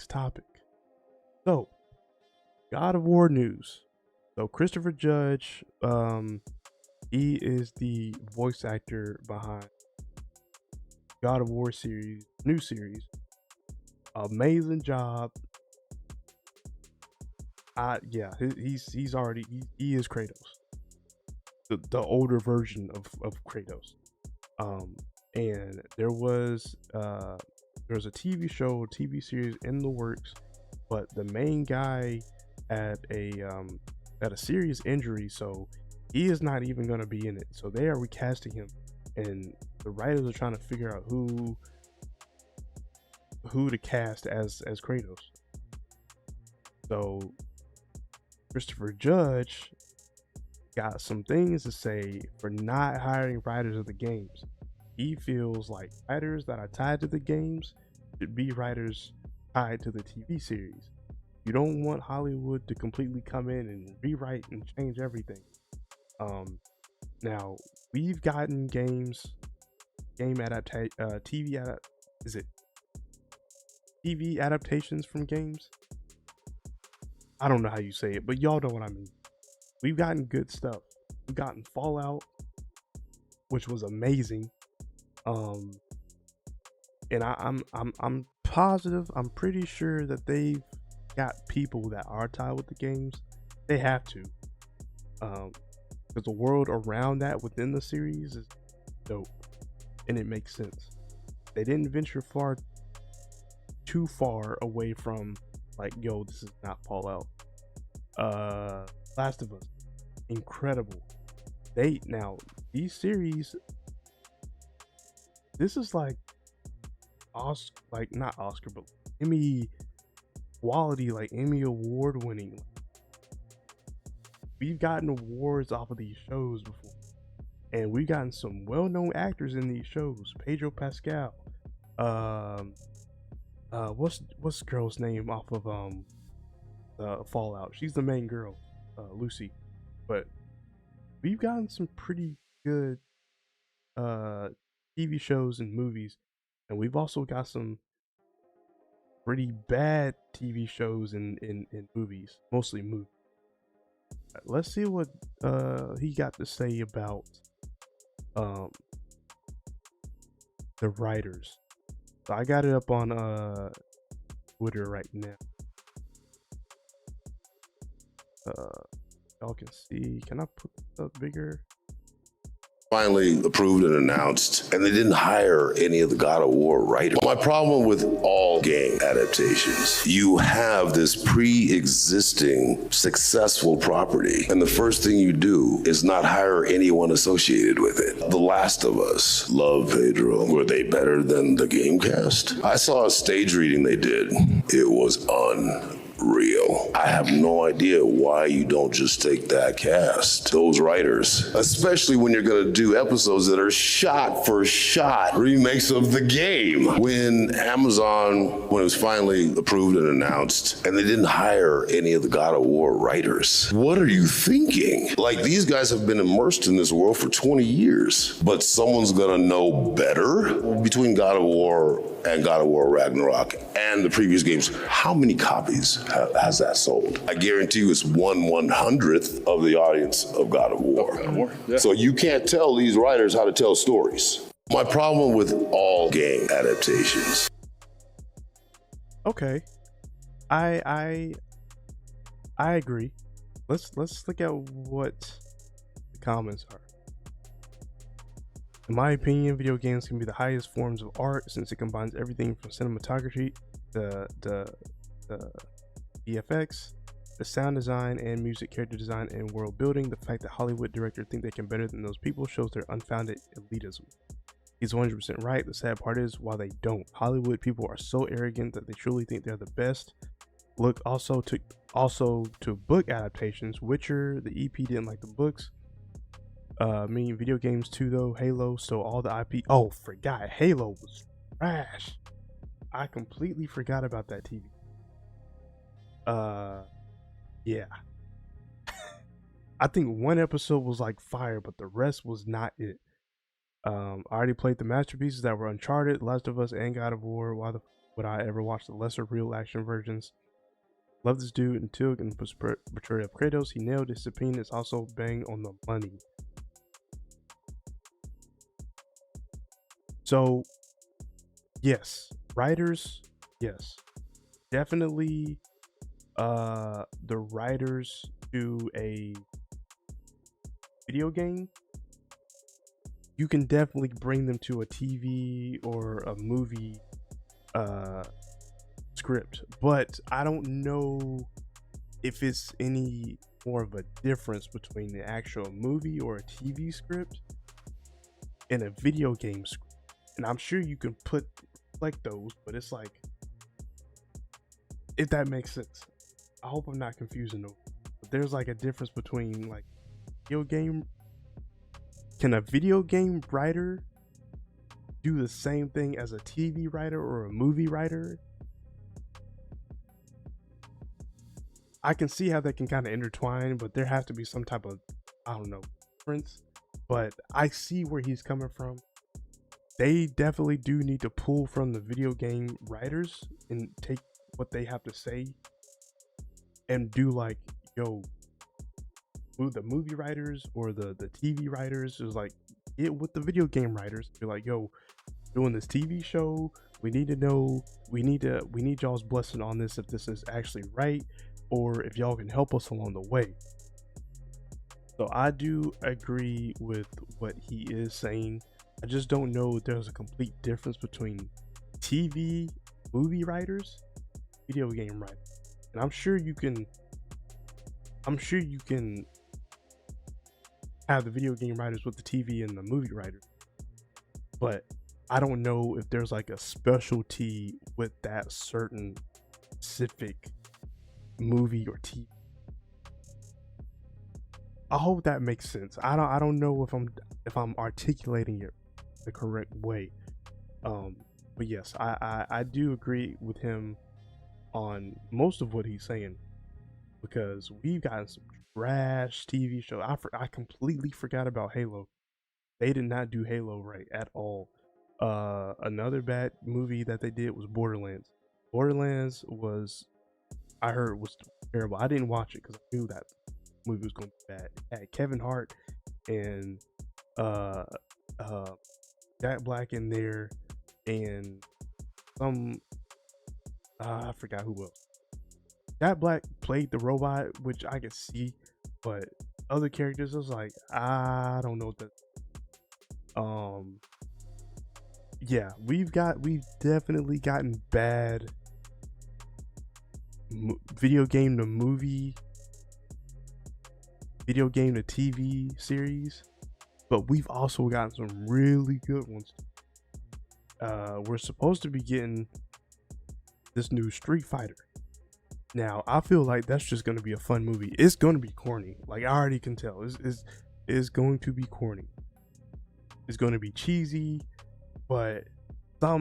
next topic. So, God of War news. So Christopher Judge, he is the voice actor behind God of War series, new series. Amazing job. Yeah, he's already he is Kratos, the older version of Kratos. And there was a TV series in the works, but the main guy had a serious injury, so he is not even going to be in it. So they are recasting him, and the writers are trying to figure out who to cast as Kratos. So Christopher Judge got some things to say for not hiring writers of the games. He feels like writers that are tied to the games should be writers tied to the TV series. You don't want Hollywood to completely come in and rewrite and change everything. Now we've gotten TV adaptations from games? I don't know how you say it, but y'all know what I mean. We've gotten good stuff. We've gotten Fallout, which was amazing. And I'm positive, I'm pretty sure that they've got people that are tied with the games. They have to. Because the world around that within the series is dope. And it makes sense. They didn't venture too far away from like, yo, this is not Fallout. Last of Us, incredible. These series, this is like not Oscar, but Emmy quality, like Emmy award winning. We've gotten awards off of these shows before, and we've gotten some well-known actors in these shows. Pedro Pascal, what's the girl's name off of Fallout? She's the main girl, Lucy. But we've gotten some pretty good TV shows and movies, and we've also got some pretty bad TV shows and movies, mostly movies. Let's see what he got to say about the writers. So I got it up on Twitter right now. Y'all can see. Can I put this up bigger? Finally approved and announced, and they didn't hire any of the God of War writers. My problem with all game adaptations, you have this pre-existing successful property, and the first thing you do is not hire anyone associated with it. The Last of Us, love Pedro. Were they better than the game cast? I saw a stage reading they did. It was unreal. I have no idea why you don't just take that cast, those writers, especially when you're going to do episodes that are shot for shot remakes of the game. When it was finally approved and announced, and they didn't hire any of the God of War writers. What are you thinking? Like, these guys have been immersed in this world for 20 years, but someone's going to know better? Between God of War and God of War Ragnarok and the previous games, how many copies has that sold? I guarantee you it's 1/100th of the audience of God of War. Yeah. So you can't tell these writers how to tell stories. My problem with all game adaptations. Okay, I agree. Let's look at what the comments are. In my opinion, video games can be the highest forms of art since it combines everything from cinematography, the VFX, the sound design and music, character design, and world building. The fact that Hollywood directors think they can better than those people shows their unfounded elitism. He's 100% right. The sad part is, while they don't, Hollywood people are so arrogant that they truly think they're the best. Look also to book adaptations. Witcher, the EP didn't like the books. Meaning video games too, though. Halo stole all the IP. Oh, forgot. Halo was trash. I completely forgot about that TV. Yeah. I think one episode was like fire, but the rest was not it. I already played the masterpieces that were Uncharted, Last of Us, and God of War. Why the Would I ever watch the lesser real action versions? Love this dude until in portrayal of Kratos, he nailed his subpoena. It's also bang on the money. So yes, writers, yes, definitely. The writers to a video game, you can definitely bring them to a TV or a movie script, but I don't know if it's any more of a difference between the actual movie or a TV script and a video game script. And I'm sure you can put like those, but it's like, if that makes sense. I hope I'm not confusing them. But there's like a difference between like video game. Can a video game writer do the same thing as a TV writer or a movie writer? I can see how they can kind of intertwine, but there has to be some type of, I don't know, difference. But I see where he's coming from. They definitely do need to pull from the video game writers and take what they have to say and do like, yo, the movie writers or the TV writers is like, get with the video game writers. Be like, yo, doing this TV show, we need to know, we need y'all's blessing on this if this is actually right, or if y'all can help us along the way. So I do agree with what he is saying. I just don't know if there's a complete difference between TV, movie writers, video game writers. And I'm sure you can have the video game writers with the TV and the movie writers. But I don't know if there's like a specialty with that certain specific movie or TV. I hope that makes sense. I don't know if I'm articulating it the correct way. But yes, I do agree with him on most of what he's saying, because we've gotten some trash TV show. I completely forgot about Halo. They did not do Halo right at all. Another bad movie that they did was Borderlands. Borderlands was, I heard, was terrible. I didn't watch it because I knew that movie was going to be bad. It had Kevin Hart and Jack Black in there, and some I forgot who else. Jack Black played the robot, which I could see, but other characters, I was like, I don't know what that. Yeah, we've definitely gotten bad video game to movie, video game to TV series, but we've also gotten some really good ones. We're supposed to be getting this new Street Fighter. Now, I feel like that's just going to be a fun movie. It's going to be corny. Like, I already can tell. It's going to be corny. It's going to be cheesy, but a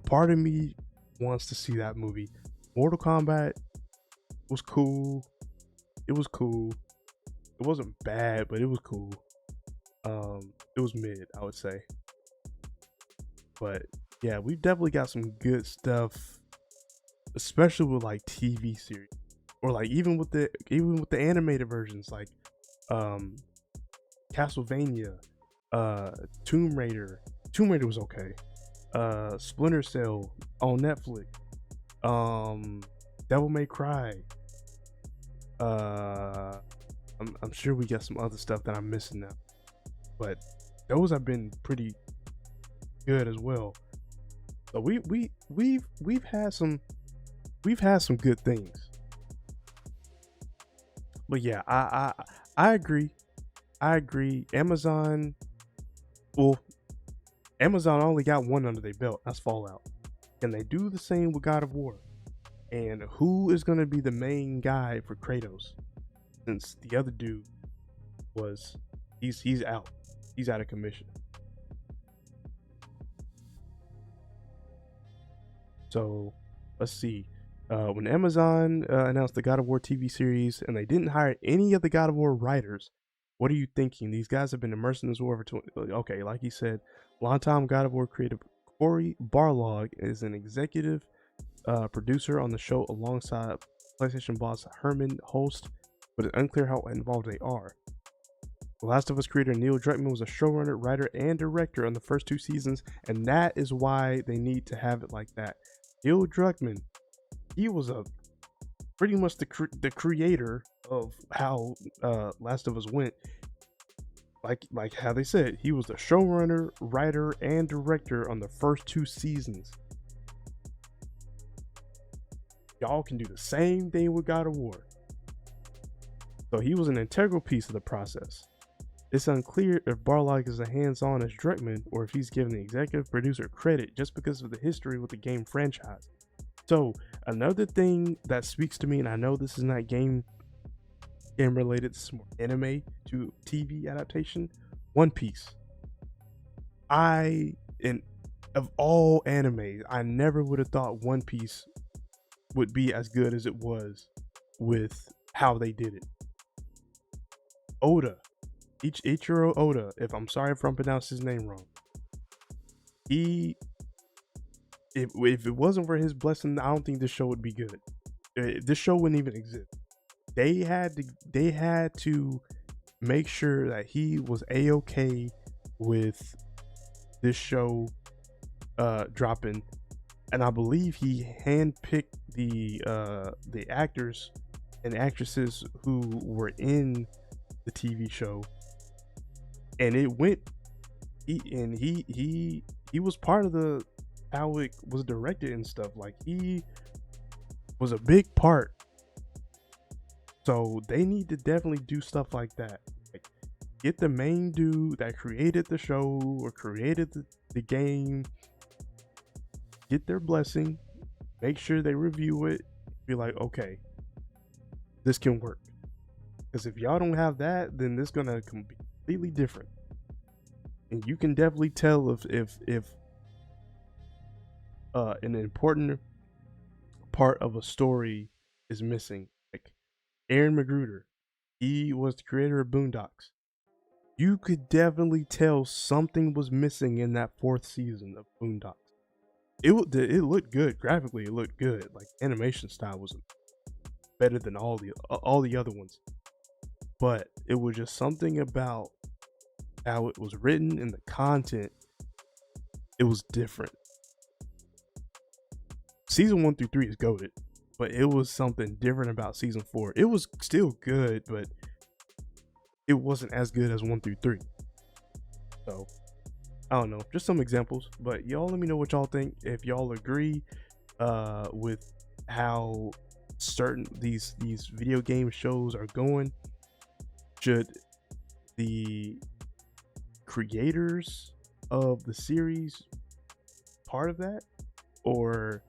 part of me wants to see that movie. Mortal Kombat was cool. It was cool. It wasn't bad, but it was cool. It was mid, I would say. But yeah, we've definitely got some good stuff, especially with like TV series, or like even with the animated versions, like Castlevania, Tomb Raider. Tomb Raider was okay. Splinter Cell on Netflix. Devil May Cry. I'm sure we got some other stuff that I'm missing now, but those have been pretty good as well. So we've had some good things. But yeah, I agree. Amazon only got one under their belt. That's Fallout. Can they do the same with God of War? And who is going to be the main guy for Kratos? Since the other dude he's out. He's out of commission. So let's see. When Amazon announced the God of War TV series and they didn't hire any of the God of War writers, what are you thinking? These guys have been immersed in this war for 20. Okay, like he said, longtime God of War creative Corey Barlog is an executive producer on the show alongside PlayStation boss Herman Holst, but it's unclear how involved they are. The Last of Us creator Neil Druckmann was a showrunner, writer, and director on the first 2 seasons, and that is why they need to have it like that. Neil Druckmann, he was pretty much the creator of how Last of Us went. Like how they said, he was the showrunner, writer, and director on the first 2 seasons. Y'all can do the same thing with God of War. So he was an integral piece of the process. It's unclear if Barlog is as hands-on as Druckmann or if he's given the executive producer credit just because of the history with the game franchise. So another thing that speaks to me, and I know this is not game related, this is more anime to TV adaptation, One Piece. Of all anime, I never would have thought One Piece would be as good as it was with how they did it. Oda, Ichiro Oda, if I'm sorry if I'm pronouncing his name wrong, if it wasn't for his blessing, I don't think this show would be good. This show wouldn't even exist. They had to make sure that he was a-okay with this show dropping, and I believe he handpicked the actors and actresses who were in the TV show, and it went. He was part of the how it was directed and stuff. Like, he was a big part. So they need to definitely do stuff like that. Like, get the main dude that created the show or created the game, get their blessing, make sure they review it, be like, okay, this can work. Because if y'all don't have that, then this gonna be completely different. And you can definitely tell if an important part of a story is missing. Like Aaron McGruder, he was the creator of Boondocks. You could definitely tell something was missing in that 4th season of Boondocks. It looked good graphically. It looked good. Like, animation style was better than all the other ones. But it was just something about how it was written and the content. It was different. Season 1 through 3 is goated, but it was something different about season 4. It was still good, but it wasn't as good as 1 through 3. So I don't know, just some examples. But y'all let me know what y'all think. If y'all agree with how certain these video game shows are going, should the creators of the series part of that, or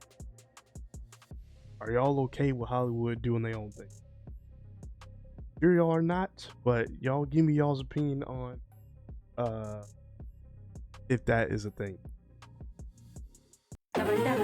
are y'all okay with Hollywood doing their own thing? Sure y'all are not, but y'all give me y'all's opinion on if that is a thing. La verdad.